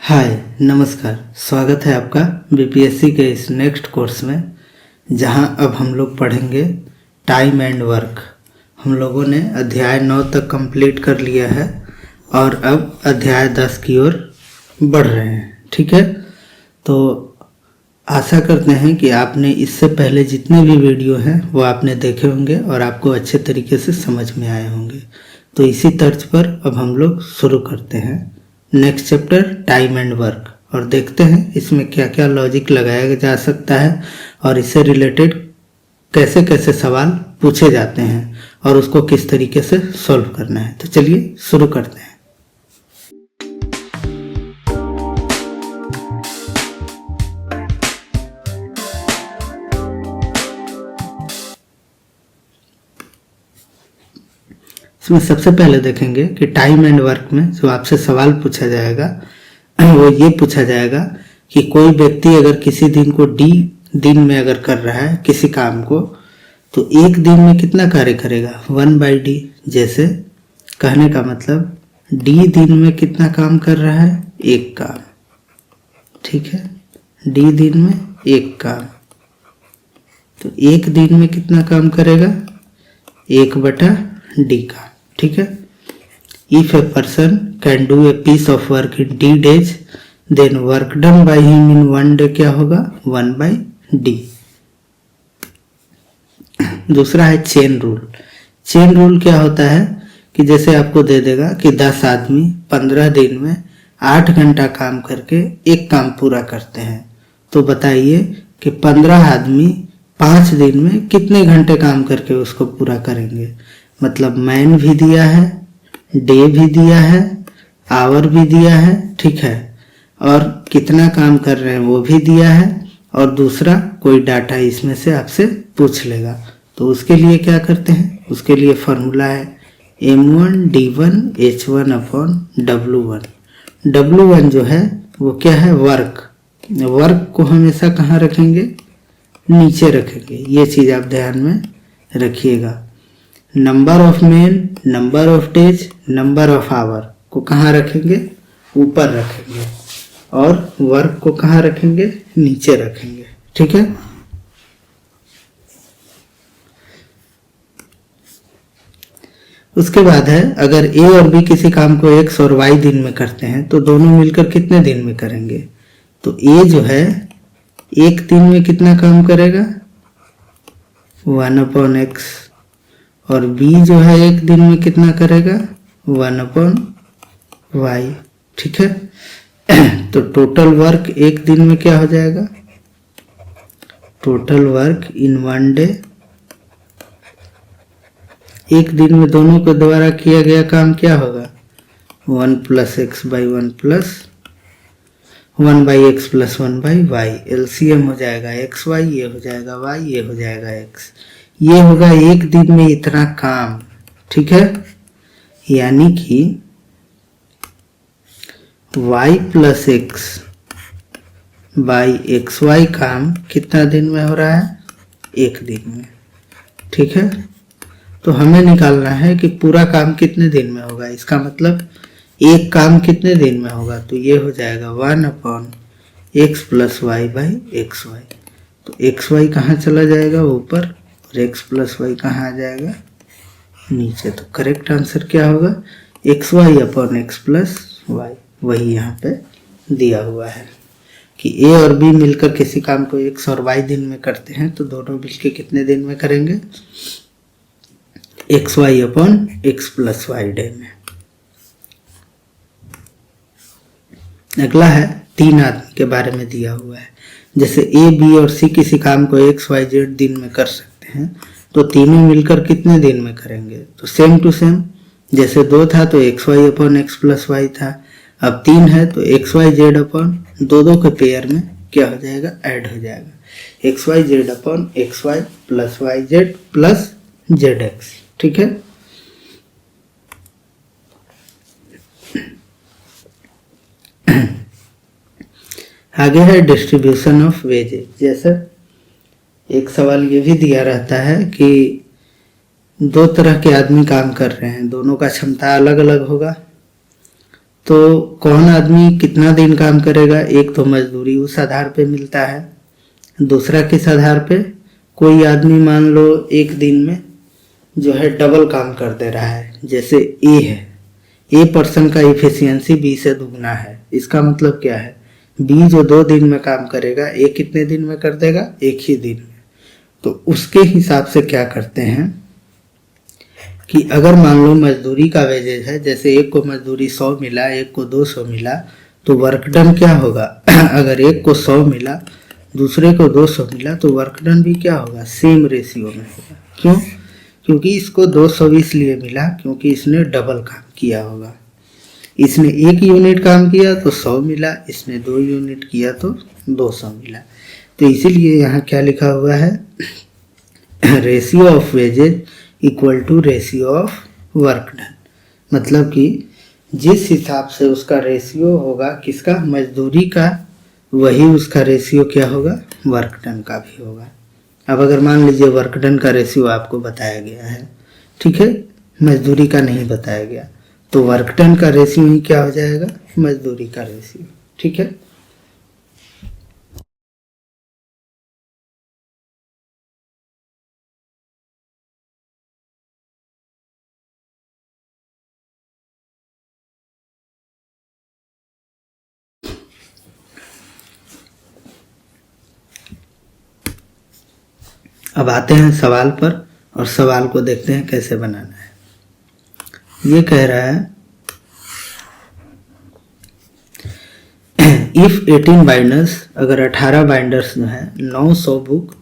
हाय नमस्कार। स्वागत है आपका बीपीएससी के इस नेक्स्ट कोर्स में, जहां अब हम लोग पढ़ेंगे टाइम एंड वर्क। हम लोगों ने अध्याय 9 तक कंप्लीट कर लिया है और अब अध्याय 10 की ओर बढ़ रहे हैं। ठीक है, तो आशा करते हैं कि आपने इससे पहले जितने भी वीडियो हैं वो आपने देखे होंगे और आपको अच्छे तरीके से समझ में आए होंगे। तो इसी तर्ज पर अब हम लोग शुरू करते हैं next chapter time and work, और देखते हैं इसमें क्या क्या लॉजिक लगाया जा सकता है और इससे रिलेटेड कैसे कैसे सवाल पूछे जाते हैं और उसको किस तरीके से सॉल्व करना है। तो चलिए शुरू करते हैं। इसमें सबसे पहले देखेंगे कि टाइम एंड वर्क में जो आपसे सवाल पूछा जाएगा वो ये पूछा जाएगा कि कोई व्यक्ति अगर किसी दिन को डी दिन में अगर कर रहा है किसी काम को, तो एक दिन में कितना कार्य करेगा 1/d। जैसे कहने का मतलब डी दिन में कितना काम कर रहा है, एक काम। ठीक है, डी दिन में एक काम, तो एक दिन में कितना काम करेगा 1/d काम। ठीक है, if a person can do a piece of work in d days, then work done by him in 1 day क्या होगा 1/d। दूसरा है चेन रूल। चेन रूल क्या होता है कि जैसे आपको दे देगा कि 10 आदमी 15 दिन में 8 घंटा काम करके एक काम पूरा करते हैं, तो बताइए कि 15 आदमी 5 दिन में कितने घंटे काम करके उसको पूरा करेंगे। मतलब मैन भी दिया है, डे भी दिया है, आवर भी दिया है। ठीक है, और कितना काम कर रहे हैं वो भी दिया है, और दूसरा कोई डाटा इसमें से आपसे पूछ लेगा। तो उसके लिए क्या करते हैं, उसके लिए फॉर्मूला है m1d1h1/w1। w1 जो है वो क्या है, वर्क। वर्क को हमेशा कहाँ रखेंगे, नीचे रखेंगे। ये चीज आप ध्यान में रखिएगा। Number of man, number of days, number of hour को कहाँ रखेंगे, ऊपर रखेंगे, और वर्क को कहाँ रखेंगे, नीचे रखेंगे। ठीक है, उसके बाद है अगर ए और बी किसी काम को x और y दिन में करते हैं तो दोनों मिलकर कितने दिन में करेंगे। तो ए जो है एक दिन में कितना काम करेगा 1/x, और b जो है एक दिन में कितना करेगा 1/y। ठीक है, तो टोटल वर्क एक दिन में क्या हो जाएगा, टोटल वर्क इन 1 day, एक दिन में दोनों के द्वारा किया गया काम क्या होगा 1+x/1+1/x+1/y। एलसीएम हो जाएगा xy, ये हो जाएगा y, ये हो जाएगा x। ये होगा एक दिन में इतना काम। ठीक है, यानी कि y+x/xy काम कितना दिन में हो रहा है, एक दिन में। ठीक है, तो हमें निकालना है कि पूरा काम कितने दिन में होगा। इसका मतलब एक काम कितने दिन में होगा, तो ये हो जाएगा 1/x+y/xy। तो xy कहाँ चला जाएगा, ऊपर, और x+y कहाँ आ जाएगा, नीचे। तो करेक्ट आंसर क्या होगा xy/x+y। वही यहाँ पे दिया हुआ है कि a और b मिलकर किसी काम को x और y दिन में करते हैं, तो दोनों मिलकर कितने दिन में करेंगे xy/x+y डे में। अगला है 3 आदमी के बारे में दिया हुआ है। जैसे ए बी और सी किसी काम को XYZ दिन में कर सकते हैं, तो तीनों मिलकर कितने दिन में करेंगे। तो सेम टू सेम, जैसे 2 था तो xy/x+y था, अब 3 है तो xyz/दो के पेयर में क्या हो जाएगा, ऐड हो जाएगा xyz/xy+yz+zx। ठीक है, आगे है डिस्ट्रीब्यूशन ऑफ वेजेस। जैसे एक सवाल ये भी दिया रहता है कि 2 तरह के आदमी काम कर रहे हैं, दोनों का क्षमता अलग अलग होगा, तो कौन आदमी कितना दिन काम करेगा, एक तो मजदूरी उस आधार पे मिलता है, दूसरा किस आधार पे, कोई आदमी मान लो एक दिन में जो है डबल काम कर दे रहा है, जैसे ए है, ए पर्सन का इफिशियंसी बी से दुगना है। इसका मतलब क्या है, बी जो 2 दिन में काम करेगा ए कितने दिन में कर देगा, एक ही दिन में। तो उसके हिसाब से क्या करते हैं कि अगर मान लो मजदूरी का वेजेज है, जैसे एक को मजदूरी 100 मिला, एक को 200 मिला, तो वर्क डन क्या होगा अगर एक को 100 मिला दूसरे को 200 मिला तो वर्क डन भी क्या होगा, सेम रेशियो में होगा। क्यों, क्योंकि इसको 200 इसलिए मिला क्योंकि इसने डबल काम किया होगा। इसने 1 यूनिट काम किया तो 100 मिला, इसने 2 यूनिट किया तो 200 मिला। तो इसीलिए यहाँ क्या लिखा हुआ है, ratio of wages equal to ratio of work done. मतलब कि जिस हिसाब से उसका रेशियो होगा किसका, मजदूरी का, वही उसका रेशियो क्या होगा, वर्क डन का भी होगा। अब अगर मान लीजिए वर्क डन का रेशियो आपको बताया गया है, ठीक है, मजदूरी का नहीं बताया गया, तो वर्क डन का रेशियो ही क्या हो जाएगा, मजदूरी का रेशियो। ठीक है, अब आते हैं सवाल पर और सवाल को देखते हैं कैसे बनाना है। ये कह रहा है इफ 18 बाइंडर्स, अगर 18 बाइंडर्स जो है 900 बुक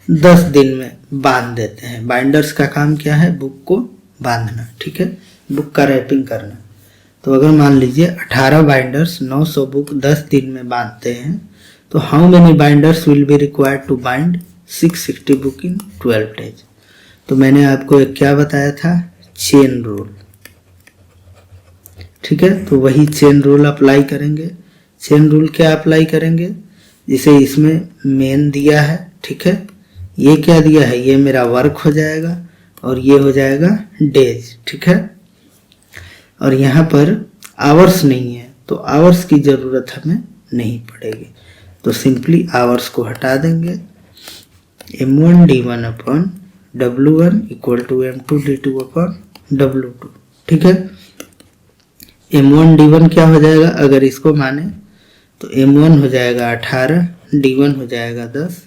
10 दिन में बांध देते हैं। बाइंडर्स का काम क्या है, बुक को बांधना, ठीक है, बुक का रैपिंग करना। तो अगर मान लीजिए 18 बाइंडर्स 900 बुक 10 दिन में बांधते हैं, तो how many binders will be required to bind 660 book in 12 days. तो मैंने आपको एक क्या बताया था, चेन रूल, ठीक है, तो वही चेन रूल अप्लाई करेंगे। चेन रूल क्या अप्लाई करेंगे, जैसे इसमें मेन दिया है, ठीक है, ये क्या दिया है, ये मेरा वर्क हो जाएगा और ये हो जाएगा डेज, ठीक है, और यहाँ पर आवर्स नहीं है तो आवर्स की जरूरत हमें नहीं पड़ेगी, तो सिंपली आवर्स को हटा देंगे। m1 d1 upon w1 equal to m2 d2 upon w2, ठीक है। m1 d1 क्या हो जाएगा, अगर इसको माने तो m1 हो जाएगा 18, d1 हो जाएगा 10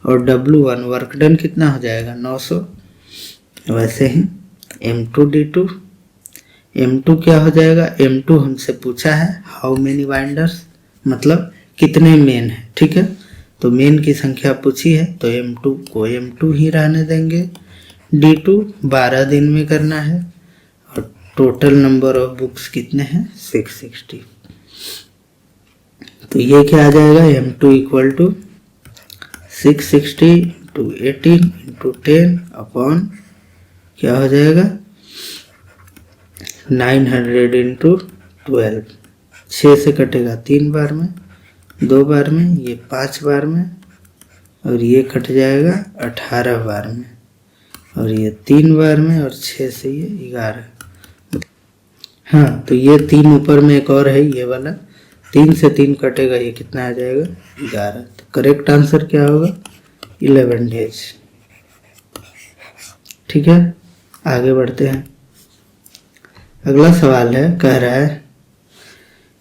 और w1 वर्क डन कितना हो जाएगा 900। वैसे ही m2 d2, m2 क्या हो जाएगा, m2 हमसे पूछा है हाउ मेनी बाइंडर्स, मतलब कितने मेन है, ठीक है, तो मेन की संख्या पूछी है तो m2 को m2 ही रहने देंगे। d2 12 दिन में करना है और टोटल नंबर ऑफ बुक्स कितने हैं 660। तो ये क्या आ जाएगा, m2 equal to 660 into 18 into 10 upon क्या हो जाएगा 900 इंटू 12। 6 से कटेगा 3 बार में, 2 बार में, ये 5 बार में और ये कट जाएगा 18 बार में और ये 3 बार में और 6 से ये 11। हाँ, तो ये 3 ऊपर में एक और है ये वाला, 3 से 3 कटेगा, ये कितना आ जाएगा 11। तो करेक्ट आंसर क्या होगा 11 डेज। ठीक है, आगे बढ़ते हैं। अगला सवाल है, कह रहा है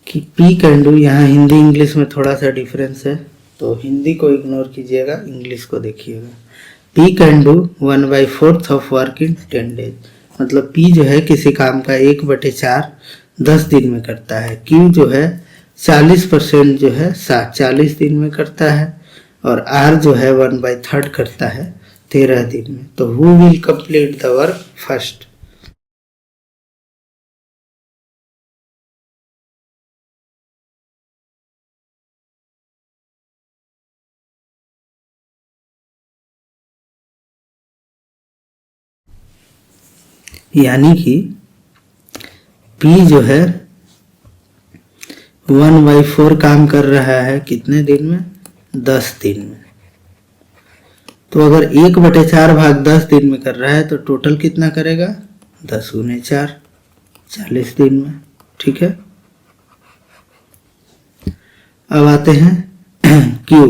कि पी कैन डू, यहाँ हिंदी इंग्लिश में थोड़ा सा डिफरेंस है तो हिंदी को इग्नोर कीजिएगा, इंग्लिश को देखिएगा। P can do 1/4 of work in 10 days, मतलब पी जो है किसी काम का 1/4 10 दिन में करता है, क्यू जो है 40% जो है 40 दिन में करता है और आर जो है 1/3 करता है 13 दिन में। तो who will complete the work first. यानी कि P जो है 1/4 काम कर रहा है कितने दिन में, 10 दिन में। तो अगर 1/4 भाग 10 दिन में कर रहा है तो टोटल कितना करेगा 10 × 4 40 दिन में। ठीक है, अब आते हैं क्यू।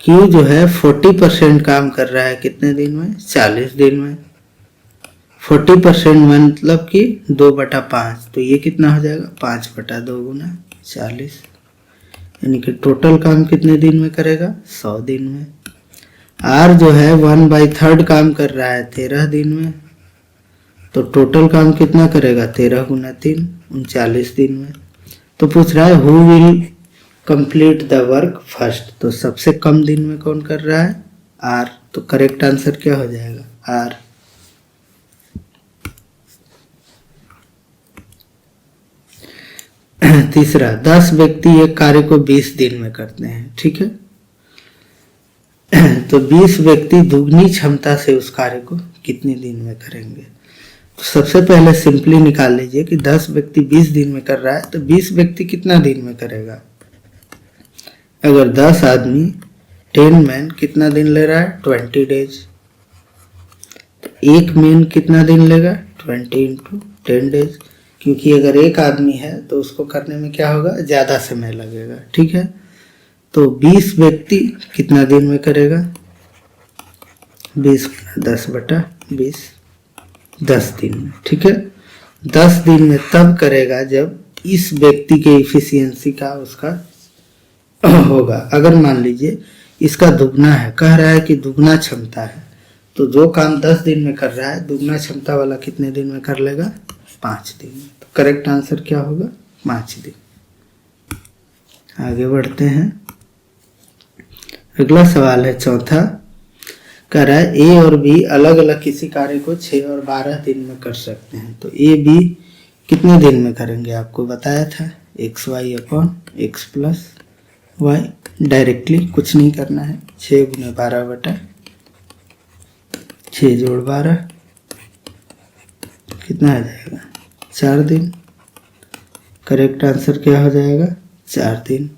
क्यू जो है 40% काम कर रहा है कितने दिन में? 40 दिन में। 40% मतलब कि 2/5, तो ये कितना हो जाएगा? 5/2 गुना 40, यानी कि टोटल काम कितने दिन में करेगा? 100 दिन में। आर जो है 1/3 काम कर रहा है 13 दिन में, तो टोटल काम कितना करेगा? 13 गुना 3 39 दिन में। तो पूछ रहा है who will complete the work first, तो सबसे कम दिन में कौन कर रहा है? आर। तो करेक्ट आंसर क्या हो जाएगा? आर। तीसरा, 10 व्यक्ति एक कार्य को 20 दिन में करते हैं, ठीक है। तो 20 व्यक्ति दुगनी क्षमता से उस कार्य को कितने दिन में करेंगे? तो सबसे पहले सिंपली निकाल लीजिए कि 10 व्यक्ति 20 दिन में कर रहा है, तो 20 व्यक्ति कितना दिन में करेगा? अगर 10 आदमी 10 मैन कितना दिन ले रहा है? 20 डेज। तो एक मैन कितना दिन लेगा? 20 × 10 डेज, क्योंकि अगर एक आदमी है तो उसको करने में क्या होगा? ज़्यादा समय लगेगा, ठीक है। तो 20 व्यक्ति कितना दिन में करेगा? 20 × 10/20, 10 दिन में, ठीक है। 10 दिन में तब करेगा जब इस व्यक्ति के इफिशियंसी का उसका होगा। अगर मान लीजिए इसका दुगना है, कह रहा है कि दुगना क्षमता है, तो जो काम 10 दिन में कर रहा है दुगना क्षमता वाला कितने दिन में कर लेगा? 5 दिन में। तो करेक्ट आंसर क्या होगा? 5 दिन। आगे बढ़ते हैं। अगला सवाल है चौथा, कह रहा है ए और बी अलग अलग किसी कार्य को 6 और 12 दिन में कर सकते हैं, तो ए बी कितने दिन में करेंगे? आपको बताया था xy/x + y। डायरेक्टली कुछ नहीं करना है, 6 × 12/6 + 12 कितना आ जाएगा? 4 दिन। करेक्ट आंसर क्या हो जाएगा? 4 दिन।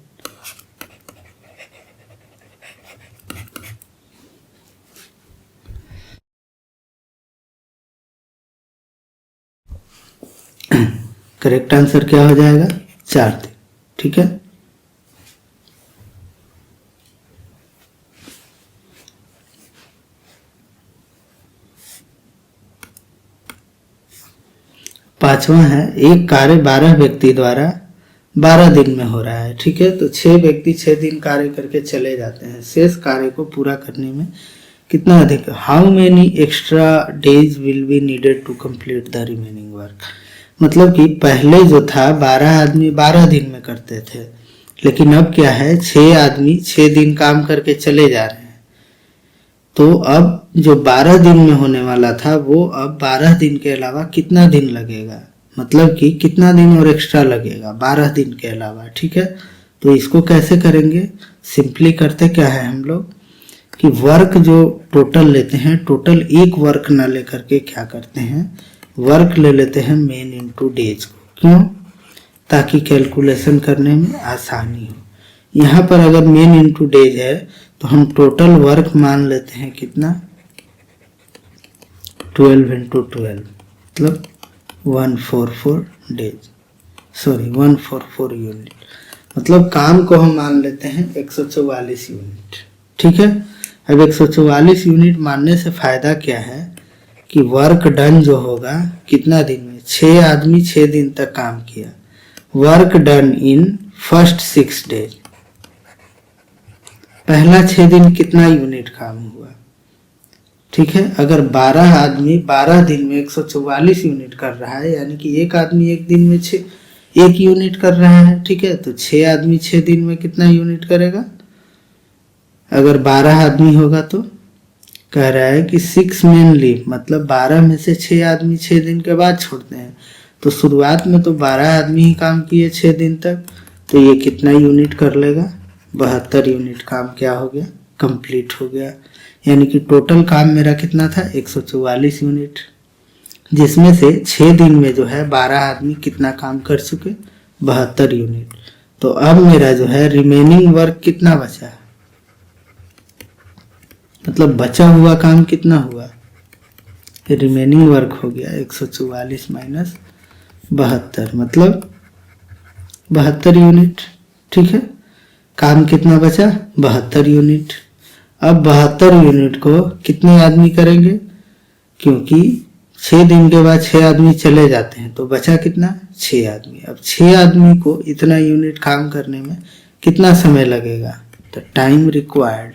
करेक्ट आंसर क्या हो जाएगा? 4 दिन, ठीक है। पांचवा है, एक कार्य 12 व्यक्ति द्वारा 12 दिन में हो रहा है, ठीक है। तो 6 व्यक्ति 6 दिन कार्य करके चले जाते हैं, शेष कार्य को पूरा करने में कितना अधिक? How many extra days will be needed to complete the remaining work. मतलब कि पहले जो था 12 आदमी 12 दिन में करते थे, लेकिन अब क्या है? 6 आदमी 6 दिन काम करके चले जा रहे हैं। तो अब जो 12 दिन में होने वाला था वो अब 12 दिन के अलावा कितना दिन लगेगा? मतलब कि कितना दिन और एक्स्ट्रा लगेगा 12 दिन के अलावा, ठीक है। तो इसको कैसे करेंगे? सिंपली करते क्या है हम लोग कि वर्क जो टोटल लेते हैं, टोटल एक वर्क ना लेकर के क्या करते हैं? वर्क ले लेते हैं मेन इनटू डेज को। क्यों? ताकि कैलकुलेशन करने में आसानी हो। यहाँ पर अगर मेन इनटू डेज है तो हम टोटल वर्क मान लेते हैं कितना? 12 × 12 मतलब 144 डेज, सॉरी 144 यूनिट। मतलब काम को हम मान लेते हैं 144 यूनिट, ठीक है। अब 144 यूनिट मानने से फायदा क्या है कि वर्क डन जो होगा कितना दिन में? 6 आदमी 6 दिन तक काम किया। Work done in first 6 days, पहला 6 दिन कितना यूनिट काम हुआ? ठीक है। अगर 12 आदमी 12 दिन में 144 यूनिट कर रहा है, यानी कि एक आदमी एक दिन में 1 यूनिट कर रहा है, ठीक है। तो 6 आदमी 6 दिन में कितना यूनिट करेगा? अगर 12 आदमी होगा तो कह रहा है कि 6 मैन लीव, मतलब 12 में से 6 आदमी 6 दिन के बाद छोड़ते हैं। तो शुरुआत में तो 12 आदमी ही काम किए 6 दिन तक, तो ये कितना यूनिट कर लेगा? 72 यूनिट काम क्या हो गया? कंप्लीट हो गया। यानी कि टोटल काम मेरा कितना था? 144 यूनिट, जिसमें से 6 दिन में जो है 12 आदमी कितना काम कर चुके? 72 यूनिट। तो अब मेरा जो है रिमेनिंग वर्क कितना बचा है? मतलब बचा हुआ काम कितना हुआ? रिमेनिंग वर्क हो गया 144 - 72, मतलब 72 यूनिट, ठीक है। काम कितना बचा, 72 यूनिट। अब 72 यूनिट को कितने आदमी करेंगे, क्योंकि 6 दिन के बाद 6 आदमी चले जाते हैं, तो बचा कितना, 6 आदमी। अब 6 आदमी को इतना यूनिट काम करने में कितना समय लगेगा, तो टाइम रिक्वायर्ड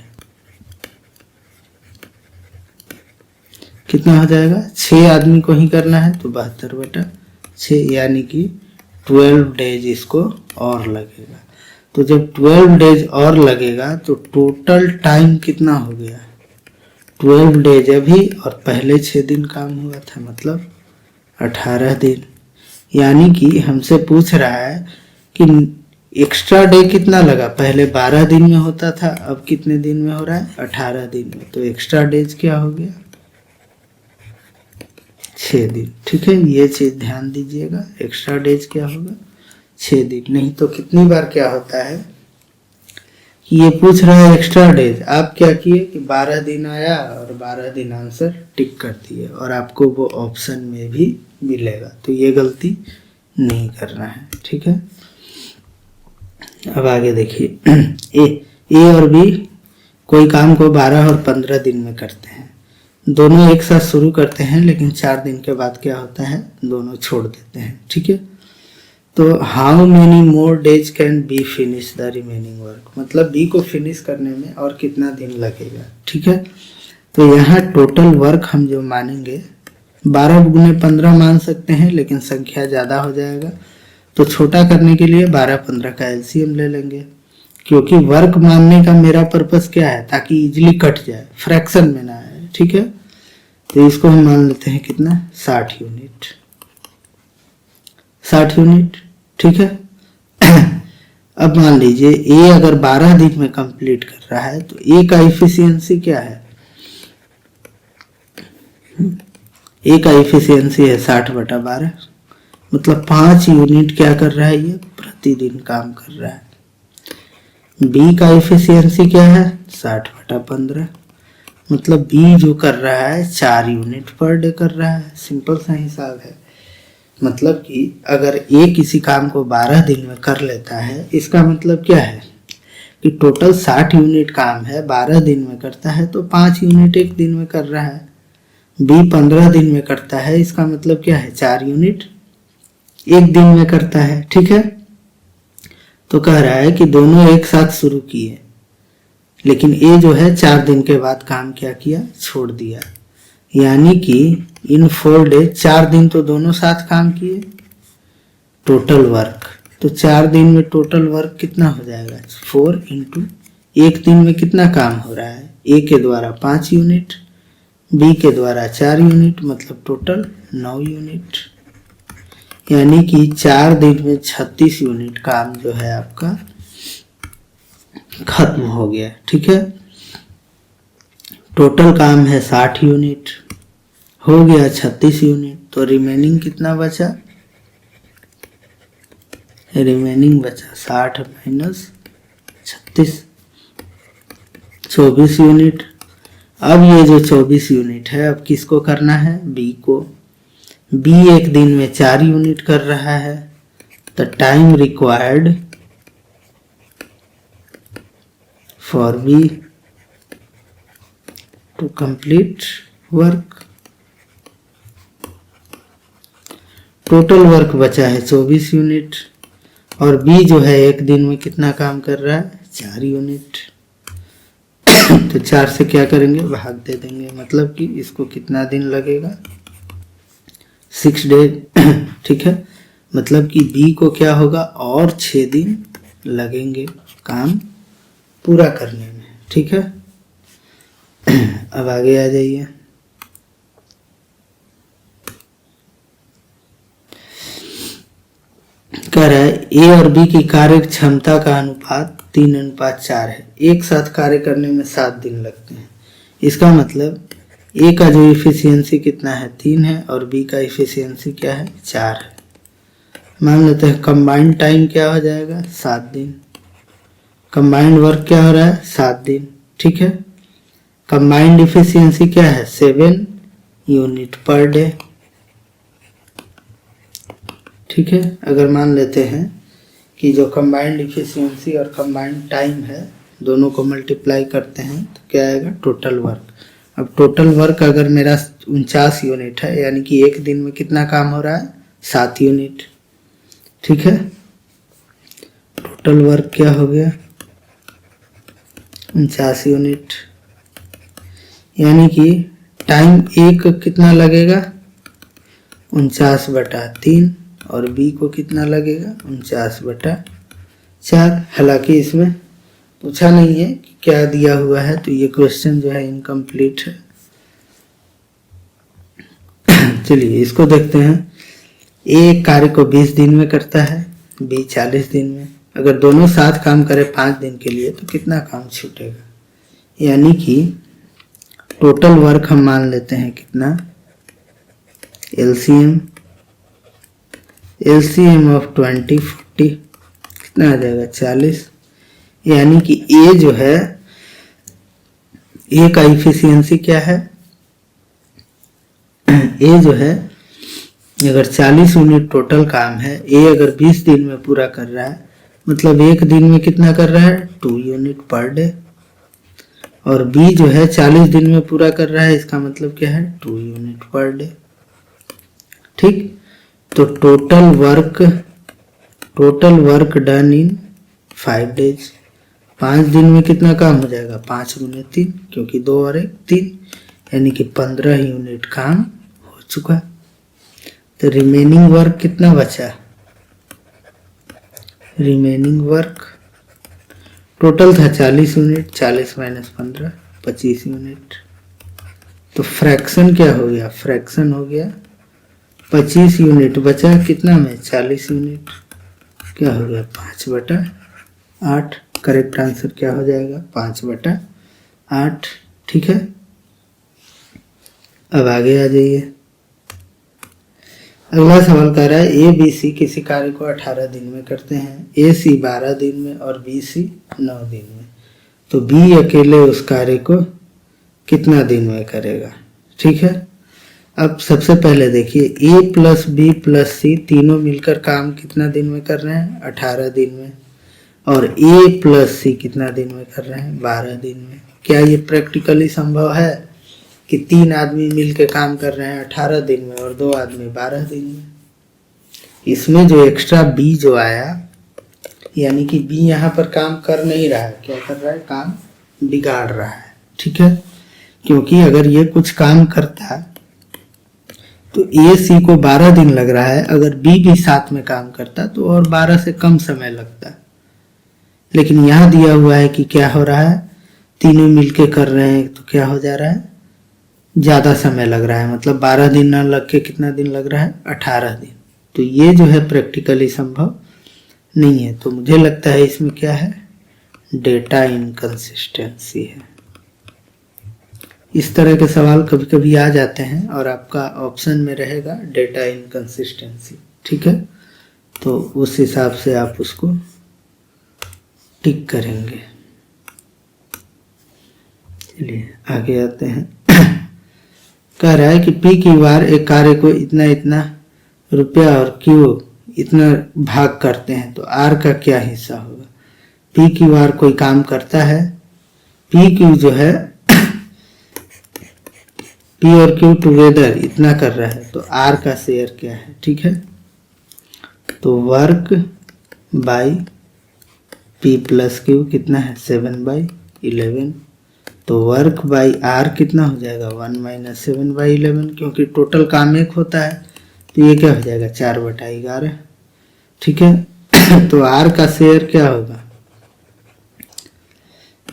कितना हो जाएगा, 6 आदमी को ही करना है, तो 72/6 यानी कि 12 डेज इसको और लगेगा। तो जब 12 डेज और लगेगा तो टोटल टाइम कितना हो गया, 12 डेज अभी और पहले 6 दिन काम हुआ था, मतलब 18 दिन। यानी कि हमसे पूछ रहा है कि एक्स्ट्रा डे कितना लगा, पहले 12 दिन में होता था, अब कितने दिन में हो रहा है, 18 दिन में। तो एक्स्ट्रा डेज क्या हो गया, 6 दिन। ठीक है, ये चीज ध्यान दीजिएगा, एक्स्ट्रा डेज क्या होगा, 6 दिन। नहीं तो कितनी बार क्या होता है कि ये पूछ रहा है एक्स्ट्रा डेज, आप क्या किए कि 12 दिन आया और 12 दिन आंसर टिक कर दिए और आपको वो ऑप्शन में भी मिलेगा। तो ये गलती नहीं करना है। ठीक है, अब आगे देखिए, ए और बी कोई काम को 12 और 15 दिन में करते हैं। दोनों एक साथ शुरू करते हैं, लेकिन 4 दिन के बाद क्या होता है, दोनों छोड़ देते हैं। ठीक है, तो how many more days can be finish the remaining work, मतलब बी को फिनिश करने में और कितना दिन लगेगा। ठीक है, तो यहाँ टोटल वर्क हम जो मानेंगे 12 × 15 मान सकते हैं, लेकिन संख्या ज़्यादा हो जाएगा, तो छोटा करने के लिए 12-15 का एलसीएम ले लेंगे, क्योंकि वर्क मानने का मेरा पर्पस क्या है, ताकि इजीली कट जाए, फ्रैक्शन में ना आए। ठीक है, तो इसको हम मान लेते हैं कितना, 60 यूनिट। 60 यूनिट। ठीक है, अब मान लीजिए ए अगर 12 दिन में कंप्लीट कर रहा है, तो ए का इफिशियंसी क्या है, ए का इफिशियंसी है 60/12, मतलब 5 यूनिट क्या कर रहा है, ये प्रतिदिन काम कर रहा है। बी का इफिशियंसी क्या है, 60/15, मतलब बी जो कर रहा है 4 यूनिट पर डे कर रहा है। सिंपल सा हिसाब है, मतलब कि अगर ए किसी काम को 12 दिन में कर लेता है, इसका मतलब क्या है कि टोटल 60 यूनिट काम है, 12 दिन में करता है, तो 5 यूनिट एक दिन में कर रहा है। बी 15 दिन में करता है, इसका मतलब क्या है, 4 यूनिट एक दिन में करता है। ठीक है, तो कह रहा है कि दोनों एक साथ शुरू किए, लेकिन ए जो है 4 दिन के बाद काम क्या किया, छोड़ दिया। यानी कि इन 4 डेज 4 दिन तो दोनों साथ काम किए, टोटल वर्क, तो 4 दिन में टोटल वर्क कितना हो जाएगा, 4 × एक दिन में कितना काम हो रहा है, ए के द्वारा 5 यूनिट, बी के द्वारा 4 यूनिट, मतलब टोटल 9 यूनिट। यानी कि 4 दिन में 36 यूनिट काम जो है आपका खत्म हो गया। ठीक है, टोटल काम है 60 यूनिट, हो गया 36 यूनिट, तो रिमेनिंग कितना बचा, रिमेनिंग बचा 60 - 36, 24 यूनिट। अब ये जो 24 यूनिट है, अब किसको करना है, बी को। बी एक दिन में 4 यूनिट कर रहा है, तो time required for B to complete work, total work बचा है 24 यूनिट, और बी जो है एक दिन में कितना काम कर रहा है, 4 यूनिट। तो 4 से क्या करेंगे, भाग दे देंगे, मतलब कि इसको कितना दिन लगेगा, 6 डेज। ठीक है, मतलब कि बी को क्या होगा, और 6 दिन लगेंगे काम पूरा करने में। ठीक है, अब आगे आ जाइए। कह रहा है ए और बी की कार्य क्षमता का अनुपात 3:4 है, एक साथ कार्य करने में 7 दिन लगते हैं। इसका मतलब ए का जो इफिशियंसी कितना है, 3 है, और बी का इफिशियंसी क्या है, 4 है। मान लेते हैं कंबाइंड टाइम क्या हो जाएगा, 7 दिन। कंबाइंड वर्क क्या हो रहा है, 7 दिन। ठीक है, कंबाइंड इफिशियंसी क्या है, 7 यूनिट पर डे। ठीक है, अगर मान लेते हैं कि जो कंबाइंड इफिशियंसी और कंबाइंड टाइम है दोनों को मल्टीप्लाई करते हैं तो क्या आएगा, टोटल वर्क। अब टोटल वर्क अगर मेरा 49 यूनिट है, यानी कि एक दिन में कितना काम हो रहा है, 7 यूनिट। ठीक है, टोटल वर्क क्या हो गया, 49 यूनिट, यानी कि टाइम एक कितना लगेगा, 49/3, और बी को कितना लगेगा, 49/4। हालांकि इसमें पूछा नहीं है कि क्या दिया हुआ है, तो ये क्वेश्चन जो है इनकम्प्लीट है। चलिए इसको देखते हैं। ए कार्य को 20 दिन में करता है, बी 40 दिन में। अगर दोनों साथ काम करें 5 दिन के लिए तो कितना काम छूटेगा, यानी कि टोटल वर्क हम मान लेते हैं कितना, एलसीएम ऑफ 20 40 कितना आ जाएगा, 40। यानी कि ए जो है, ए का इफिशियंसी क्या है, ए जो है अगर 40 यूनिट टोटल काम है, ए अगर 20 दिन में पूरा कर रहा है, मतलब एक दिन में कितना कर रहा है, 2 यूनिट पर डे। और बी जो है 40 दिन में पूरा कर रहा है, इसका मतलब क्या है, 2 यूनिट पर डे। ठीक, तो total work done in 5 days. 5 दिन में कितना काम हो जाएगा, 5 गुने 3, क्योंकि 2 और 1 3, यानी कि 15 यूनिट काम हो चुका। तो रिमेनिंग वर्क कितना बचा, रिमेनिंग वर्क टोटल था 40 यूनिट, 40 - 15 25 यूनिट। तो फ्रैक्शन क्या हो गया, फ्रैक्शन हो गया 25 यूनिट, बचा कितना में, 40 यूनिट, क्या हो गया, 5/8। करेक्ट आंसर क्या हो जाएगा, 5/8। ठीक है, अब आगे आ जाइए। अगला सवाल कह रहा है ए बी सी किसी कार्य को 18 दिन में करते हैं, ए सी 12 दिन में और बी सी 9 दिन में। तो बी अकेले उस कार्य को कितना दिन में करेगा। ठीक है, अब सबसे पहले देखिए ए प्लस बी प्लस सी तीनों मिलकर काम कितना दिन में कर रहे हैं, 18 दिन में। और ए प्लस सी कितना दिन में कर रहे हैं, 12 दिन में। क्या ये प्रैक्टिकली संभव है कि 3 आदमी मिलकर काम कर रहे हैं 18 दिन में और 2 आदमी 12 दिन में। इसमें जो एक्स्ट्रा बी जो आया, यानी कि बी यहाँ पर काम कर नहीं रहा है, क्या कर रहा है, काम बिगाड़ रहा है। ठीक है, क्योंकि अगर ये कुछ काम करता तो ए सी को 12 दिन लग रहा है, अगर बी भी साथ में काम करता तो और 12 से कम समय लगता। लेकिन यहाँ दिया हुआ है कि क्या हो रहा है, तीनों मिलके कर रहे हैं तो क्या हो जा रहा है, ज्यादा समय लग रहा है। मतलब 12 दिन ना लग के कितना दिन लग रहा है, 18 दिन। तो ये जो है प्रैक्टिकली संभव नहीं है। तो मुझे लगता है इसमें क्या है, डेटा इनकंसिस्टेंसी है। इस तरह के सवाल कभी कभी आ जाते हैं और आपका ऑप्शन में रहेगा डेटा इनकंसिस्टेंसी। ठीक है, तो उस हिसाब से आप उसको टिक करेंगे। चलिए आगे आते हैं। कह रहा है कि पी की बार एक कार्य को इतना इतना रुपया और क्यू इतना भाग करते हैं, तो आर का क्या हिस्सा होगा। पी की बार कोई काम करता है, पी क्यू जो है पी और क्यू टुगेदर इतना कर रहा है, तो आर का शेयर क्या है। ठीक है, तो work by P plus Q कितना है, 7/11। तो वर्क बाई आर कितना हो जाएगा, 1 - 7/11, क्योंकि टोटल काम एक होता है, तो ये क्या हो जाएगा, 4/11। ठीक है, तो आर का शेयर क्या होगा,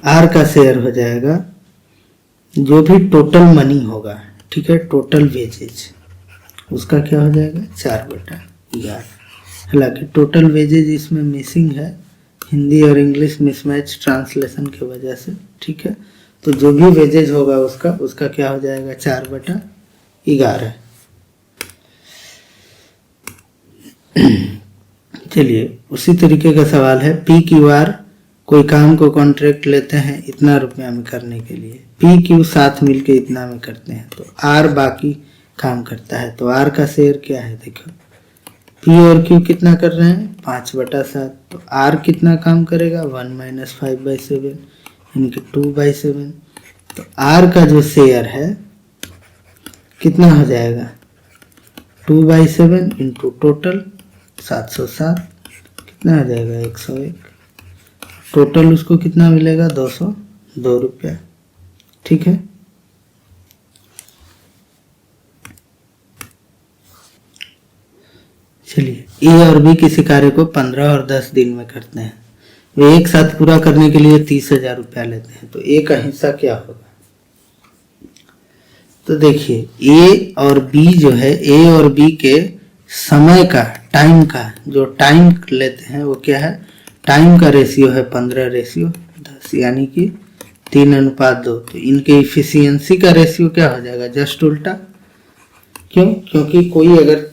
आर का शेयर हो जाएगा जो भी टोटल मनी होगा। ठीक है, टोटल वेजेज, उसका क्या हो जाएगा, 4/11। हालांकि टोटल वेजेज इसमें मिसिंग है, हिंदी और इंग्लिश मिसमैच ट्रांसलेशन की वजह से। ठीक है, तो जो भी वेजेज होगा उसका क्या हो जाएगा, 4/11। चलिए उसी तरीके का सवाल है, पी क्यू आर कोई काम को कॉन्ट्रैक्ट लेते हैं इतना रुपया में करने के लिए, पी क्यू साथ मिलके इतना में करते हैं, तो आर बाकी काम करता है, तो आर का शेयर क्या है, देखो पी और क्यू कितना कर रहे हैं 5/7, तो आर कितना काम करेगा 1 - 5/7 यानी कि 2/7। तो आर का जो शेयर है कितना हो जाएगा 2/7 इंटू टोटल 707, कितना आ जाएगा 101। टोटल उसको कितना मिलेगा 202 रुपया। ठीक है, चलिए ए और बी किसी कार्य को 15 और 10 दिन में करते हैं। वे एक साथ पूरा करने के लिए 30,000 रुपया लेते हैं, तो ए का हिस्सा क्या होगा। तो देखिए ए और बी जो है, ए और बी के समय का, टाइम का जो टाइम लेते हैं वो क्या है, टाइम का रेशियो है 15/10 यानी कि 3:2। तो इनके इफिशियंसी का रेशियो क्या हो जाएगा जस्ट उल्टा। क्यों, क्योंकि कोई अगर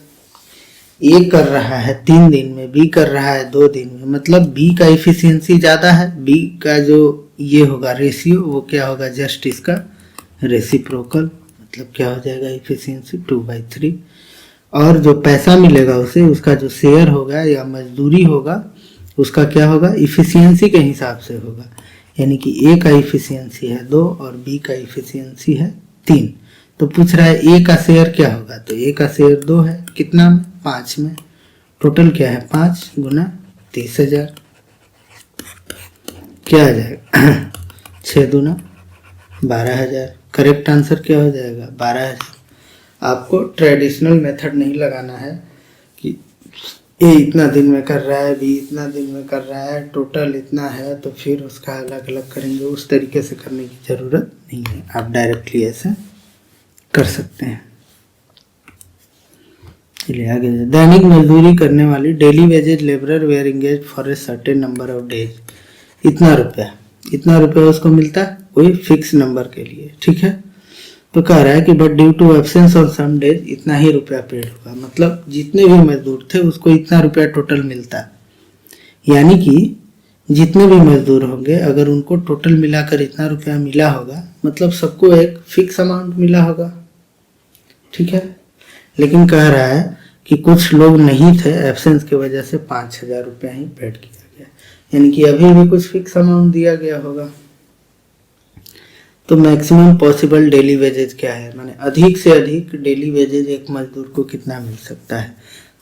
ए कर रहा है 3 दिन में, बी कर रहा है 2 दिन में, मतलब बी का इफिशियंसी ज़्यादा है, बी का जो ये होगा रेशियो वो क्या होगा जस्ट इसका रेसिप्रोकल, मतलब क्या हो जाएगा इफिशियंसी 2/3। और जो पैसा मिलेगा उसे, उसका जो शेयर होगा या मजदूरी होगा उसका क्या होगा इफिशियंसी के हिसाब से होगा। यानी कि ए का इफिशियंसी है 2 और बी का इफिशियंसी है 3। तो पूछ रहा है ए का शेयर क्या होगा, तो ए का शेयर 2 है, कितना में 5 में। टोटल क्या है 5 गुना 30,000, क्या आ जाएगा 6 दूना 12,000। करेक्ट आंसर क्या हो जाएगा 12,000। आपको ट्रेडिशनल मेथड नहीं लगाना है कि ए इतना दिन में कर रहा है, बी इतना दिन में कर रहा है, टोटल इतना है तो फिर उसका अलग अलग करेंगे, उस तरीके से करने की ज़रूरत नहीं है। आप डायरेक्टली ऐसे कर सकते हैं। चलिए आगे, दैनिक मजदूरी करने वाली daily wages labourer were engage for a certain number of days, इतना रुपया उसको मिलता है कोई फिक्स नंबर के लिए। ठीक है, तो कह रहा है कि but due to absence on some days इतना ही रुपया पेड होगा, मतलब जितने भी मजदूर थे उसको इतना रुपया टोटल मिलता। यानी कि जितने भी मजदूर होंगे अगर उनको टोटल मिलाकर इतना रुपया मिला होगा, मतलब सबको एक फिक्स अमाउंट मिला होगा। ठीक है, लेकिन कह रहा है कि कुछ लोग नहीं थे, एब्सेंस की वजह से 5,000 रुपया ही पेड किया गया, यानी कि अभी भी कुछ फिक्स अमाउंट दिया गया होगा। तो मैक्सिमम पॉसिबल डेली वेजेज क्या है, माने अधिक से अधिक डेली वेजेज एक मजदूर को कितना मिल सकता है।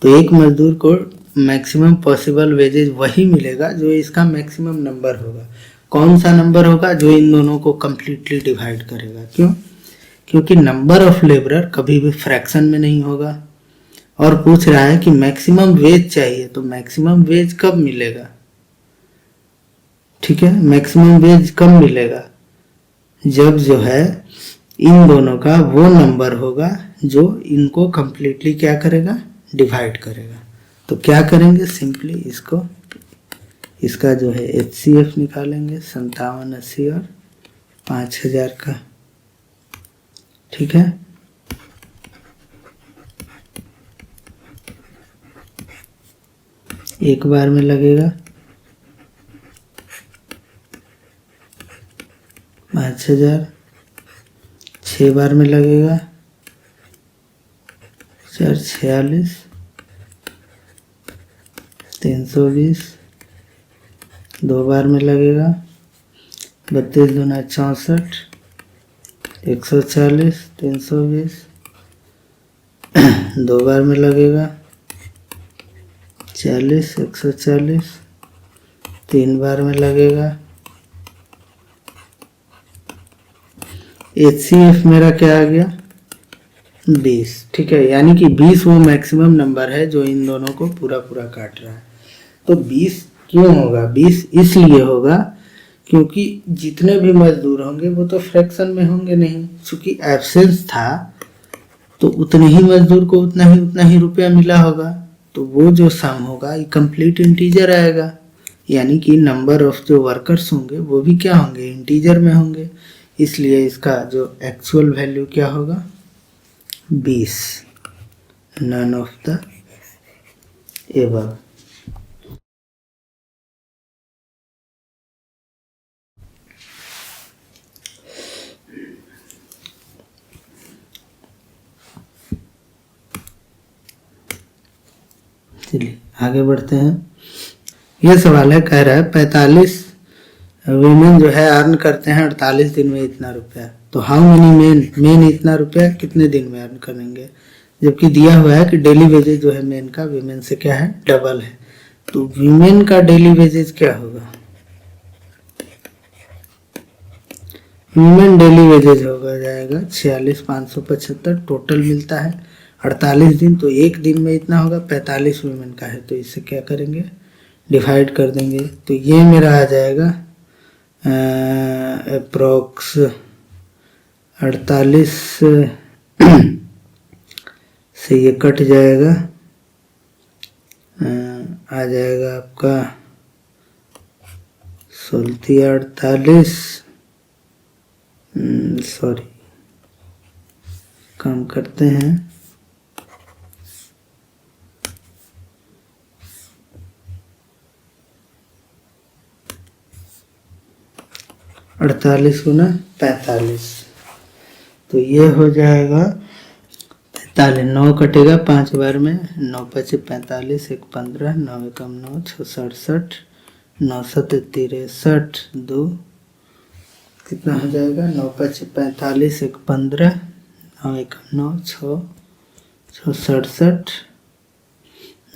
तो एक मजदूर को मैक्सिमम पॉसिबल वेजेज वही मिलेगा जो इसका मैक्सिमम नंबर होगा। कौन सा नंबर होगा, जो इन दोनों को कंप्लीटली डिवाइड करेगा। क्यों, क्योंकि नंबर ऑफ लेबरर कभी भी फ्रैक्शन में नहीं होगा। और पूछ रहा है कि मैक्सिमम वेज चाहिए, तो मैक्सिमम वेज कब मिलेगा। ठीक है, मैक्सिमम वेज कब मिलेगा, जब जो है इन दोनों का वो नंबर होगा जो इनको कंप्लीटली क्या करेगा डिवाइड करेगा। तो क्या करेंगे, सिंपली इसका जो है HCF निकालेंगे 5780 और 5,000 का। ठीक है, एक बार में लगेगा 5,000, 6 बार में लगेगा 446, 320, 2 बार में लगेगा 32 दूना 64, 140, 320, 2 बार में लगेगा 40, 140, 3 बार में लगेगा। HCF मेरा क्या आ गया 20। ठीक है, यानी कि 20 वो मैक्सिमम नंबर है जो इन दोनों को पूरा पूरा काट रहा है। तो 20 क्यों होगा, 20 इसलिए होगा क्योंकि जितने भी मजदूर होंगे वो तो फ्रैक्शन में होंगे नहीं, क्योंकि एब्सेंस था तो उतने ही मजदूर को उतना ही रुपया मिला होगा। तो वो जो सम होगा ये कंप्लीट इंटीजर आएगा, यानी कि नंबर ऑफ जो वर्कर्स होंगे वो भी क्या होंगे इंटीजर में होंगे। इसलिए इसका जो एक्चुअल वैल्यू क्या होगा 20, नन ऑफ द एबव। चलिए आगे बढ़ते हैं। यह सवाल है, कह रहा है 45 वीमेन जो है अर्न करते हैं 48 दिन में इतना रुपया, तो हाउ मेनी मेन इतना रुपया कितने दिन में अर्न करेंगे, जबकि दिया हुआ है कि डेली वेजेज जो है मेन का वीमेन से क्या है, डबल है। तो वीमेन का डेली वेजेज क्या होगा, वीमेन डेली वेजेज होगा जाएगा 46,575, टोटल मिलता है 48 दिन, तो एक दिन में इतना होगा, 45 वीमेन का है तो इससे क्या करेंगे, डिवाइड कर देंगे। तो ये मेरा आ जाएगा अप्रोक्स 48 से ये कट जाएगा, आ जाएगा आपका 48, सॉरी काम करते हैं, 48 गुना 45, तो ये हो जाएगा 45, 9 कटेगा 5 बार में, 9 पचे 45, 1 15, 9 एकम 9, 6 67, 9 सत 63, 2 कितना हो जाएगा, 9 पचे 45, 1 15, 9 एकम 9, 6 67,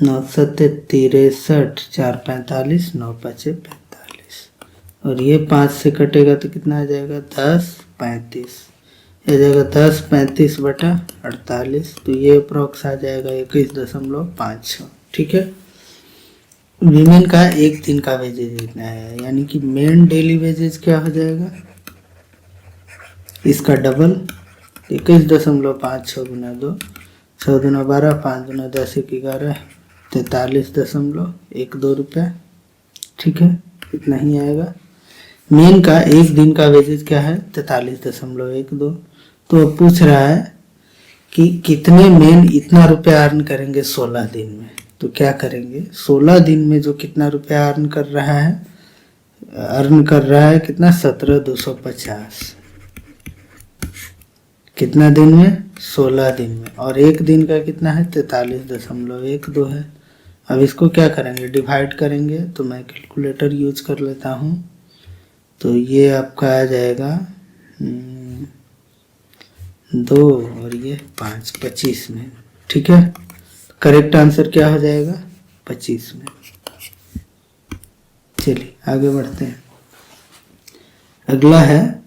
9 सत 63, 4 45, 9 पचे 45, और ये 5 से कटेगा तो कितना आ जाएगा, 10 35, आ जाएगा 10 35 बटा 48, तो ये अप्रोक्स आ जाएगा 21.56। ठीक है, वीमेन का एक दिन का वेजेज इतना है, यानी कि मेन डेली वेजेज क्या हो जाएगा, इसका डबल 21.56 गुना 2, 6 दूना 12, 5 दूना 10, 1 11, 43.12 रुपया। ठीक है, इतना ही आएगा। मेन का एक दिन का वेजेज क्या है, 43.12, तो अब पूछ रहा है कि कितने मेन इतना रुपया अर्न करेंगे 16 दिन में, तो क्या करेंगे, 16 दिन में जो कितना रुपया अर्न कर रहा है कितना, 17,250, कितना दिन में, 16 दिन में, और एक दिन का कितना है, 43.12 है। अब इसको क्या करेंगे, डिवाइड करेंगे, तो मैं कैलकुलेटर यूज कर लेता हूँ, तो ये आपका आ जाएगा 2 और ये 5, 25 में। ठीक है, करेक्ट आंसर क्या हो जाएगा, 25 में। चलिए आगे बढ़ते हैं। अगला है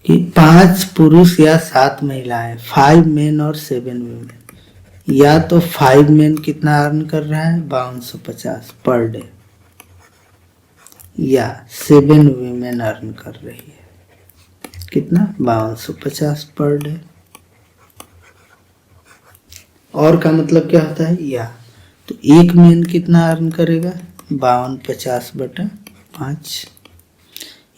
कि 5 पुरुष या 7 महिलाएं, 5 मेन और 7 वुमेन, या तो 5 मेन कितना अर्न कर रहा है, 5250 पर डे, या 7 वुमेन अर्न कर रही है कितना, 5250 पर डे। और का मतलब क्या होता है, या तो एक मेन कितना अर्न करेगा, 5250 बटा 5,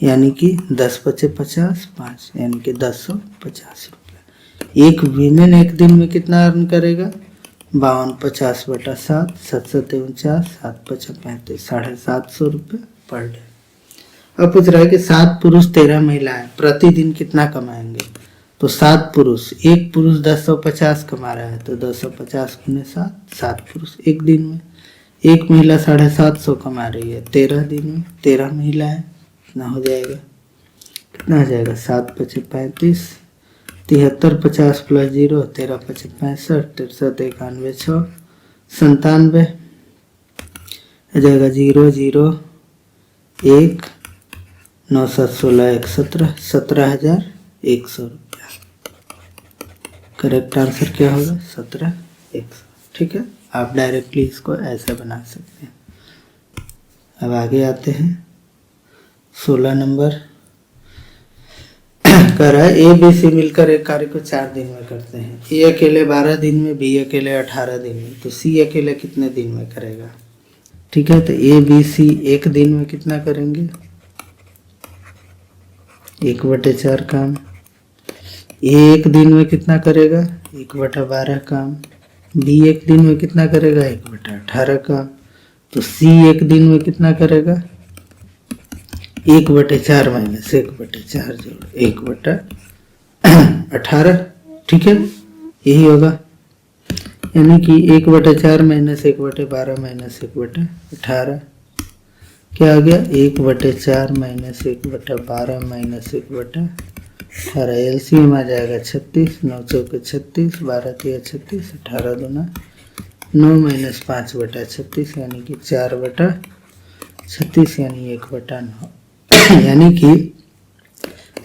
यानी कि 10 पचे 50, 5 यानी कि 1050 रुपया। एक वीमेन एक दिन में कितना अर्न करेगा, 5250 बटा 7, 7 सत्ते 49, 7 पचे 35, 750 रुपये पर डे। अब पूछ रहा है कि 7 पुरुष 13 महिलाएं प्रतिदिन कितना कमाएंगे, तो 7 पुरुष, एक पुरुष 1050 कमा रहा है, तो 1050 गुने 7, 7 पुरुष एक दिन में, एक महिला 750 कमा रही है 13 दिन में, 13 महिलाएं, कितना हो जाएगा, कितना हो जाएगा, 7 पचे 35, 73 50 प्लस 0, 13 पचे 65, 63 91 6 97, हो जाएगा 0 0 1 9 7 16 1 17, 17,100 रुपया। करेक्ट आंसर क्या होगा, 17,100। ठीक है, आप डायरेक्टली इसको ऐसा बना सकते हैं। अब आगे आते हैं, 16 नंबर कर रहा है, ए बी सी मिलकर एक कार्य को 4 दिन में करते हैं, ए अकेले 12 दिन में, बी अकेले 18 दिन में, तो सी अकेले कितने दिन में करेगा। ठीक है, तो ए बी सी एक दिन में कितना करेंगे, 1/4 काम, ए एक दिन में कितना करेगा, 1/12 काम, बी एक दिन में कितना करेगा, 1/18 काम, तो सी एक दिन में कितना करेगा, 1/4 माइनस 1/4 जोड़ 1/18। ठीक है, यही होगा। यानी कि 1/4 माइनस 1/12 माइनस 1/18 क्या आ गया 1/4 माइनस 1/12 माइनस 1/18 एलसीएम आ जाएगा 36, 9 चौके 36, 12 तिया 36, 18 दूना 9 माइनस 5/36 यानी कि 4/36 यानी 1/9 यानी कि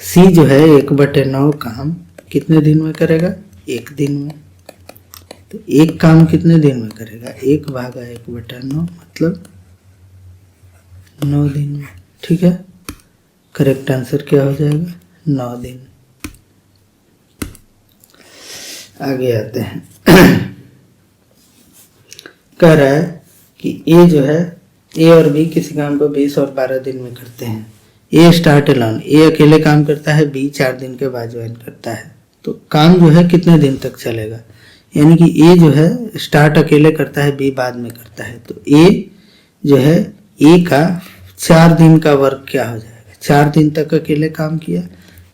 सी जो है 1/9 काम कितने दिन में करेगा? एक दिन में। तो एक काम कितने दिन में करेगा? 1/1/9 मतलब 9 दिन में। ठीक है, करेक्ट आंसर क्या हो जाएगा? 9 दिन। आगे आते हैं कह रहा है कि ए जो है ए और बी किसी काम को 20 और 12 दिन में करते हैं। ए स्टार्ट अलोन, ए अकेले काम करता है, बी 4 दिन के बाद ज्वाइन करता है। तो काम जो है कितने दिन तक चलेगा? यानी कि ए जो है स्टार्ट अकेले करता है, बी बाद में करता है। तो ए जो है ए का 4 दिन का वर्क क्या हो जाएगा? 4 दिन तक अकेले काम किया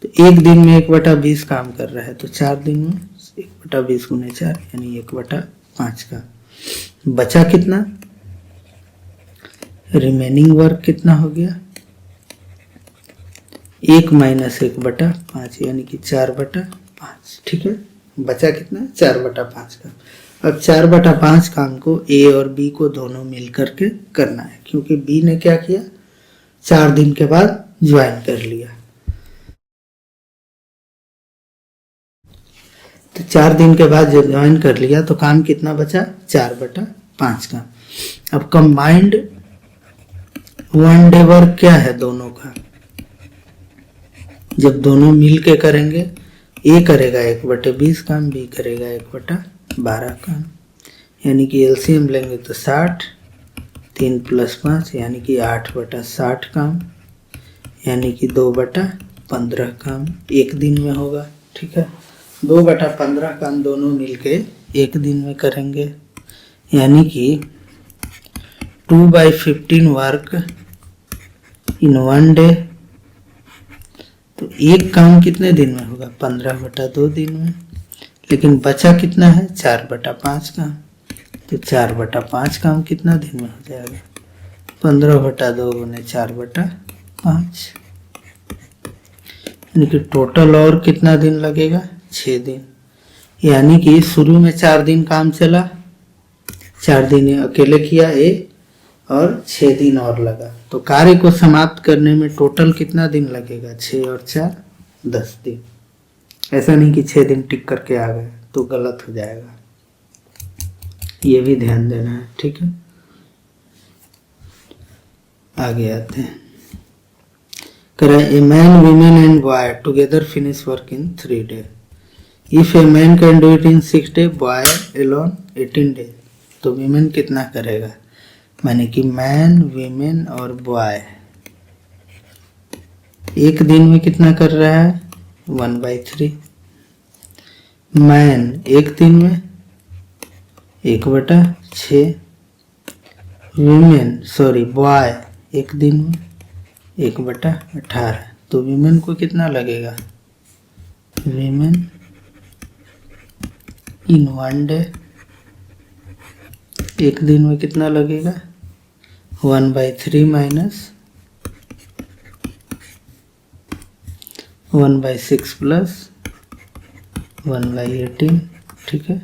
तो एक दिन में 1/20 काम कर रहा है, तो 4 दिन में 1/20 गुने 4 यानी 1/5 का बचा कितना? रिमेनिंग वर्क कितना हो गया? 1 माइनस 1/5 यानी कि 4/5। ठीक है, बचा कितना? 4/5 का। अब 4/5 काम को ए और बी को दोनों मिल करके करना है, क्योंकि बी ने क्या किया? 4 दिन के बाद ज्वाइन कर लिया। तो 4 दिन के बाद जब ज्वाइन कर लिया तो काम कितना बचा? 4/5 का। अब कंबाइंड 1 डे वर्क क्या है दोनों का? जब दोनों मिल के करेंगे, ए करेगा 1/20 काम, बी करेगा 1/12 काम, यानी कि एलसीएम लेंगे तो 60, 3 + 5 यानी कि 8/60 काम, यानी कि 2/15 काम एक दिन में होगा। ठीक है, 2/15 काम दोनों मिलके एक दिन में करेंगे, यानी कि 2/15 वर्क इन 1 डे। तो एक काम कितने दिन में होगा? 15/2 दिन में। लेकिन बचा कितना है? 4/5 काम। तो 4/5 काम कितना दिन में हो जाएगा? 15/2 गुने 4/5 यानी कि टोटल और कितना दिन लगेगा? 6 दिन। यानी कि शुरू में 4 दिन काम चला, 4 दिन अकेले किया ए, और 6 दिन और लगा। तो कार्य को समाप्त करने में टोटल कितना दिन लगेगा? 6 और 4 10 दिन। ऐसा नहीं कि 6 दिन टिक करके आ गए, तो गलत हो जाएगा, ये भी ध्यान देना है। ठीक है, आगे आते हैं। करें a man, women and boy together finish work in 3 days। If a man can do it in 6 days, boy alone 18 days। तो वीमेन कितना करेगा? माने कि मैन, वीमेन और बॉय एक दिन में कितना कर रहा है? 1/3। मैन एक दिन में 1/6, बॉय एक दिन में 1/18। तो वीमेन को कितना लगेगा? वीमेन इन 1 डे एक दिन में कितना लगेगा? 1/3 माइनस 1/6 प्लस 1/18। ठीक है,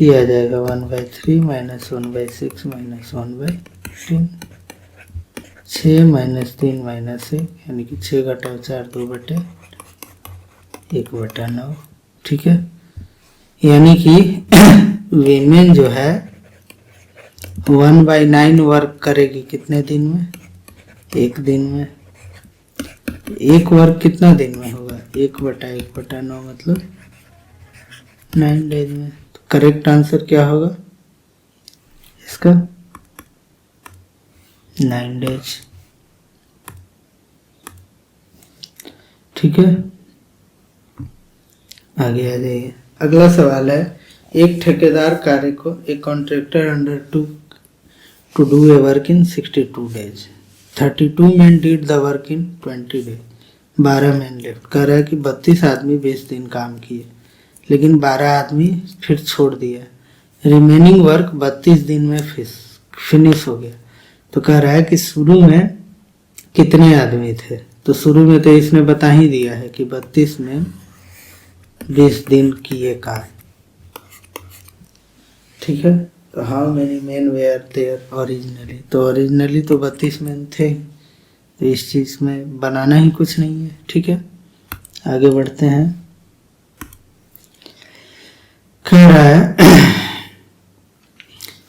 ये आ जाएगा 1/3 माइनस 1/6 माइनस 1/3, 6 माइनस 3 माइनस 1 यानी कि 6 घटाओ 4 2/1/9। ठीक है, यानी कि वीमेन जो है 1/9 वर्क करेगी कितने दिन में? एक दिन में। एक वर्क कितना दिन में होगा? 1/1/9 मतलब 9 डेज में। तो करेक्ट आंसर क्या होगा इसका? 9 डेज। ठीक है, आगे आ जाइए। अगला सवाल है, एक ठेकेदार कार्य को एक contractor under to do a work in 62 days। 32 men did the work in 20 days। 12 man left. कह रहा है कि 32 आदमी 20 दिन काम किए, लेकिन 12 आदमी फिर छोड़ दिया, रिमेनिंग वर्क 32 दिन में फिनिश हो गया। तो कह रहा है कि शुरू में कितने आदमी थे, तो शुरू में तो इसने बता ही दिया है कि 32 में 20 दिन किए काम। ठीक है, तो how many man were there originally, तो ओरिजिनली तो 32 मैन थे, तो इस चीज में बनाना ही कुछ नहीं है। ठीक है, आगे बढ़ते हैं। कह रहा है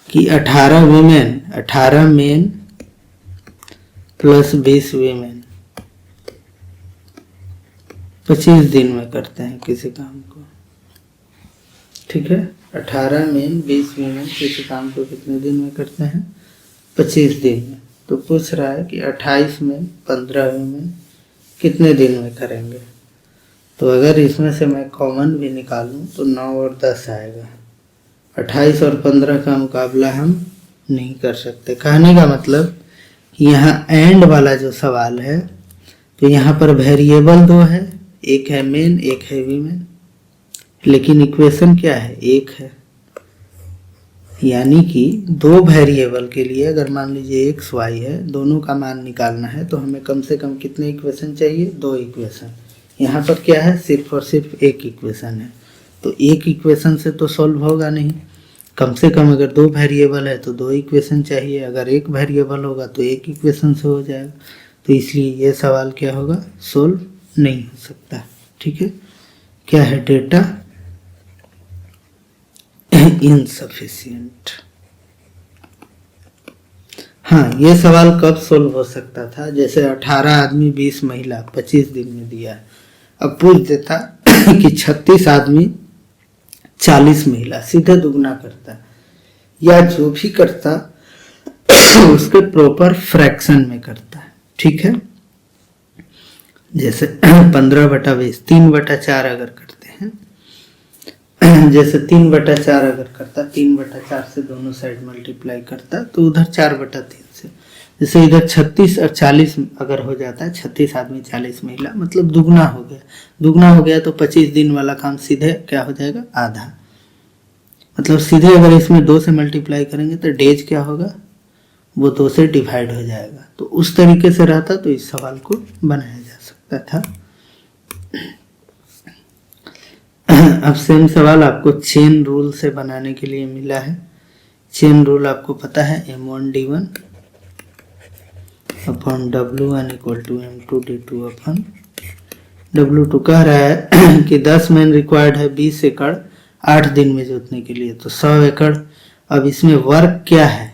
कि 18 मेन प्लस 20 वीमेन 25 दिन में करते हैं किसी काम को। ठीक है, 18 मेन 20 वीमेन किसी काम को कितने दिन में करते हैं? 25 दिन में। तो पूछ रहा है कि 28 में 15 वीमेन कितने दिन में करेंगे। तो अगर इसमें से मैं कॉमन भी निकालूं तो 9 और 10 आएगा। 28 और 15 का मुकाबला हम नहीं कर सकते। कहने का मतलब यहाँ एंड वाला जो सवाल है, तो यहाँ पर वेरिएबल 2 है, एक है मेन एक है वीमेन, लेकिन इक्वेशन क्या है? एक है। यानी कि 2 वेरिएबल के लिए अगर मान लीजिए x y है, दोनों का मान निकालना है तो हमें कम से कम कितने इक्वेशन चाहिए? 2 इक्वेशन। यहाँ पर क्या है? सिर्फ और सिर्फ एक इक्वेशन है, तो एक इक्वेशन से तो सॉल्व होगा नहीं। कम से कम अगर 2 वेरिएबल है तो 2 इक्वेशन चाहिए, अगर एक वेरिएबल होगा तो एक इक्वेशन से हो जाएगा। तो इसलिए ये सवाल क्या होगा? सोल्व नहीं हो सकता। ठीक है, क्या है? Data insufficient. हाँ, ये सवाल कब सोल्व हो सकता था? जैसे 18 आदमी 20 महिला 25 दिन में दिया है। अब पूछ देता कि 36 आदमी 40 महिला, सीधे दुगना करता, या जो भी करता उसके प्रॉपर फ्रैक्शन में करता है। ठीक है, जैसे 15/20 3/4 अगर करते हैं, जैसे 3/4 अगर करता, 3/4 से दोनों साइड मल्टीप्लाई करता तो उधर 4/3 से, जैसे इधर 36 और 40 अगर हो जाता है, 36 आदमी 40 महिला, मतलब दुगना हो गया। दुगना हो गया तो 25 दिन वाला काम सीधे क्या हो जाएगा? आधा। मतलब सीधे अगर इसमें 2 से मल्टीप्लाई करेंगे तो डेज क्या होगा? वो 2 से डिवाइड हो जाएगा। तो उस तरीके से रहता तो इस सवाल को बनाया जा सकता था। अब सेम सवाल आपको चेन रूल से बनाने के लिए मिला है। चेन रूल आपको पता है, M1D1 upon W1 equal to M2D2 upon W2। कह रहा है कि 10 मैन रिक्वायर्ड है 20 एकड़ 8 दिन में जोतने के लिए, तो 100 एकड़। अब इसमें वर्क क्या है?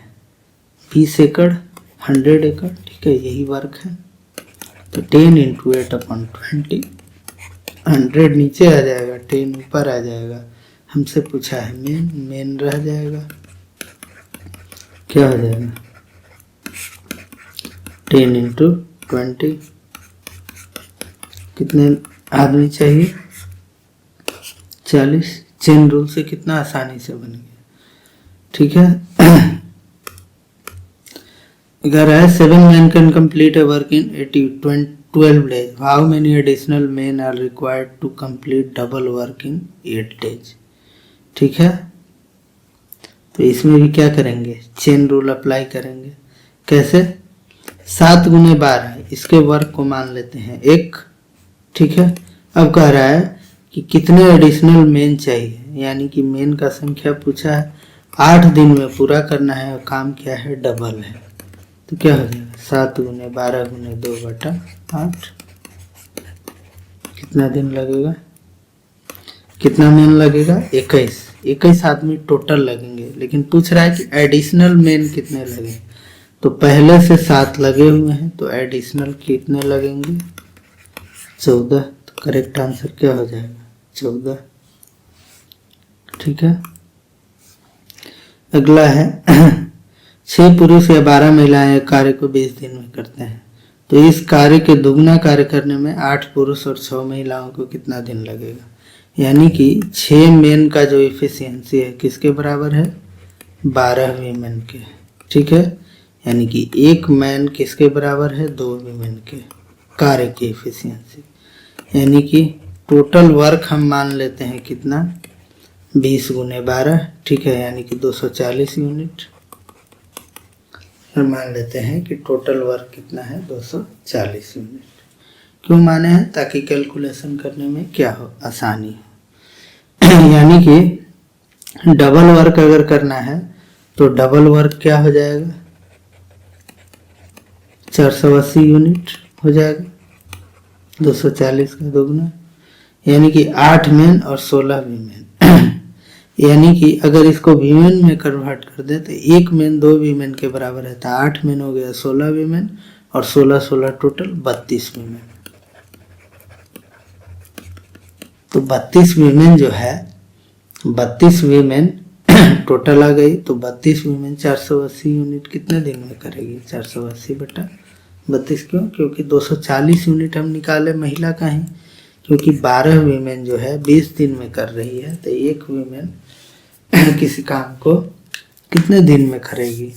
20 एकड़ 100 एकड़। ठीक है, यही वर्क है। तो 10 × 8/20, 100 नीचे आ जाएगा, 10 ऊपर आ जाएगा। हमसे पूछा है मेन रह जाएगा, क्या हो जाएगा? 10 × 20। कितने आदमी चाहिए? 40। चेन रूल से कितना आसानी से बन गया। ठीक है, अगर है 7 man can complete a work in 12 days, how many additional man are required to complete double work in 8 days। ठीक है, तो इसमें भी क्या करेंगे? चेन रूल अप्लाई करेंगे। कैसे? 7 × 12, इसके वर्क को मान लेते हैं 1। ठीक है, अब कह रहा है कि कितने एडिशनल मेन चाहिए, यानी कि मेन का संख्या पूछा है, 8 दिन में पूरा करना है और काम क्या है? डबल है। तो क्या हो जाएगा? 7 × 12 × 2/8। कितना दिन लगेगा? कितना मेन लगेगा? 21 आदमी टोटल लगेंगे, लेकिन पूछ रहा है कि एडिशनल मेन कितने लगेंगे। तो पहले से 7 लगे हुए हैं, तो एडिशनल कितने लगेंगे? 14। तो करेक्ट आंसर क्या हो जाएगा? 14। ठीक है, अगला है 6 पुरुष या 12 महिलाएं एक कार्य को 20 दिन में करते हैं, तो इस कार्य के दुगना कार्य करने में 8 पुरुष और 6 महिलाओं को कितना दिन लगेगा? यानी कि 6 मेन का जो इफिशियंसी है किसके बराबर है? 12 वीमेन के। ठीक है, यानी कि 1 मैन किसके बराबर है? 2 वीमेन के कार्य की इफिशियंसी। यानी कि टोटल वर्क हम मान लेते हैं कितना? 20 गुने 12, ठीक है, यानी कि 240 यूनिट। और मान लेते हैं कि टोटल वर्क कितना है, 240 यूनिट। क्यों माने हैं? ताकि कैलकुलेशन करने में क्या हो, आसानी हो। यानी कि डबल वर्क अगर करना है तो डबल वर्क क्या हो जाएगा, 480 यूनिट हो जाएगा, 240 का दोगुना, यानी कि 8 मेन और 16 वीमेन। यानी कि अगर इसको वीमेन में कन्वर्ट कर दे तो एक मेन 2 वीमेन के बराबर है, तो 8 मेन हो गया 16 वीमेन, और 16 टोटल 32 वीमेन। तो 32 वीमेन जो है, 32 वीमेन टोटल आ गई। तो 32 वीमेन 480 यूनिट कितने दिन में करेगी, 480 बटा 32। क्यों? क्योंकि 240 यूनिट हम निकाले महिला का ही, क्योंकि 12 वीमेन जो है 20 दिन में कर रही है, तो एक वीमेन किसी काम को कितने दिन में करेगी।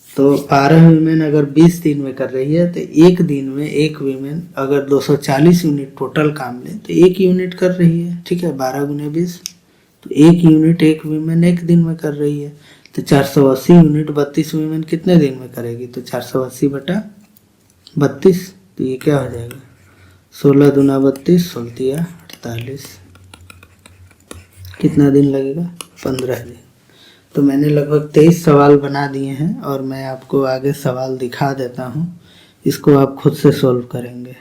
तो 12 वीमेन अगर 20 दिन में कर रही है तो एक दिन में एक वीमेन अगर 240 यूनिट टोटल काम ले तो एक यूनिट कर रही है, ठीक है, 12 गुने 20, तो एक यूनिट एक वीमेन एक दिन में कर रही है। तो 480 यूनिट 32 वीमेन कितने दिन में करेगी, तो 480 बटा 32, तो ये क्या हो जाएगा, 16 दूना 32, 16 48, कितना दिन लगेगा, 15 दिन। तो मैंने लगभग 23 सवाल बना दिए हैं और मैं आपको आगे सवाल दिखा देता हूँ, इसको आप खुद से सॉल्व करेंगे।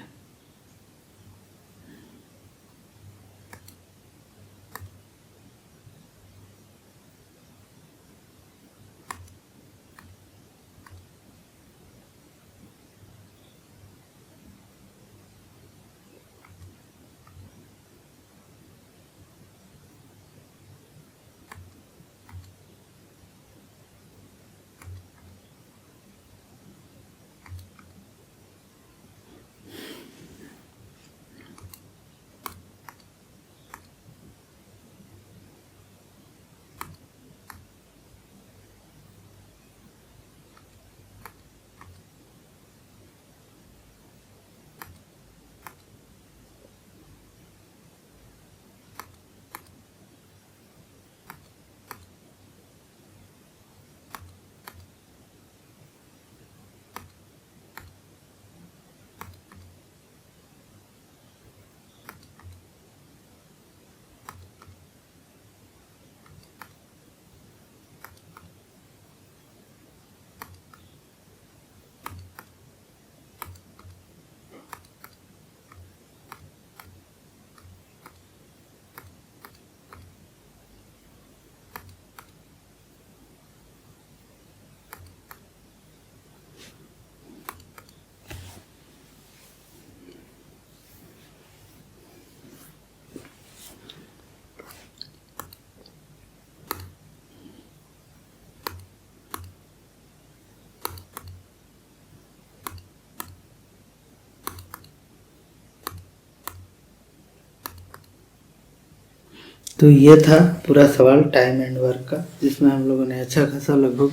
तो ये था पूरा सवाल टाइम एंड वर्क का, जिसमें हम लोगों ने अच्छा खासा लगभग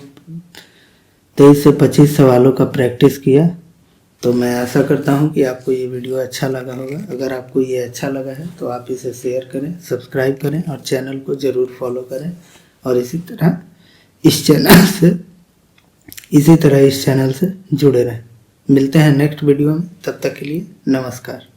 23 से 25 सवालों का प्रैक्टिस किया। तो मैं आशा करता हूँ कि आपको ये वीडियो अच्छा लगा होगा। अगर आपको ये अच्छा लगा है तो आप इसे शेयर करें, सब्सक्राइब करें और चैनल को ज़रूर फॉलो करें। और इसी तरह इस चैनल से जुड़े रहें। मिलते हैं नेक्स्ट वीडियो में, तब तक के लिए नमस्कार।